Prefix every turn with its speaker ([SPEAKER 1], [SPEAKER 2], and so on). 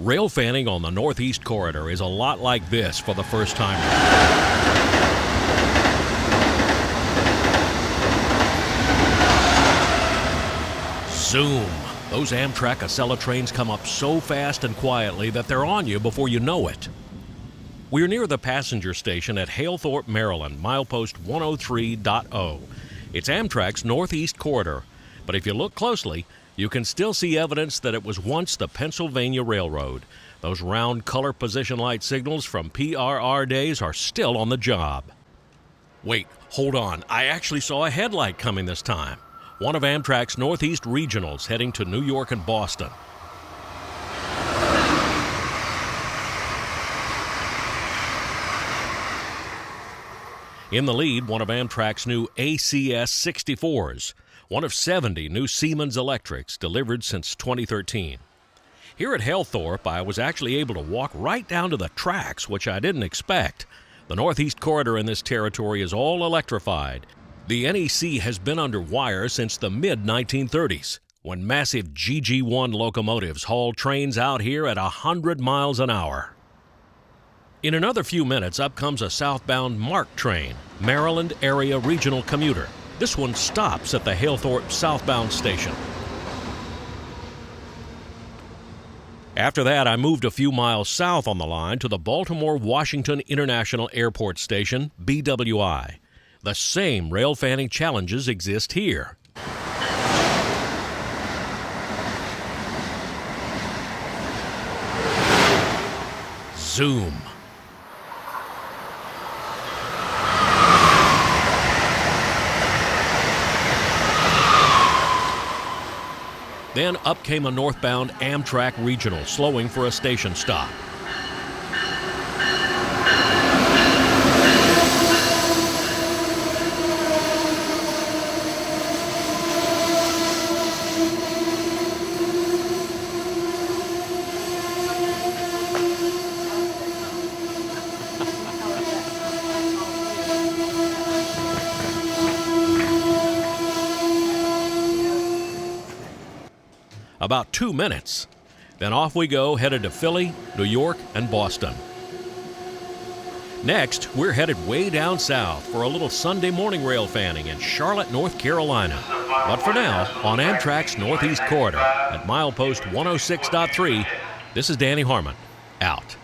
[SPEAKER 1] Railfanning on the Northeast Corridor is a lot like this for the first time. Zoom! Those Amtrak Acela trains come up so fast and quietly that they're on you before you know it. We're near the passenger station at Halethorpe, Maryland, milepost 103.0. It's Amtrak's Northeast Corridor, but if you look closely, you can still see evidence that it was once the Pennsylvania Railroad. Those round color position light signals from PRR days are still on the job. Wait, hold on. I actually saw a headlight coming this time. One of Amtrak's Northeast Regionals heading to New York and Boston. In the lead, one of Amtrak's new ACS 64s, one of 70 new Siemens Electrics delivered since 2013. Here at Halethorpe, I was actually able to walk right down to the tracks, which I didn't expect. The Northeast Corridor in this territory is all electrified. The NEC has been under wire since the mid-1930s, when massive GG1 locomotives hauled trains out here at 100 miles an hour. In another few minutes, up comes a southbound MARC train, Maryland Area Regional Commuter. This one stops at the Halethorpe southbound station. After that, I moved a few miles south on the line to the Baltimore Washington International Airport Station, BWI. The same railfanning challenges exist here. Zoom. Then up came a northbound Amtrak Regional, slowing for a station stop. About 2 minutes. Then off we go, headed to Philly, New York, and Boston. Next, we're headed way down south for a little Sunday morning railfanning in Charlotte, North Carolina. But for now, on Amtrak's Northeast Corridor at milepost 106.3, this is Danny Harmon, out.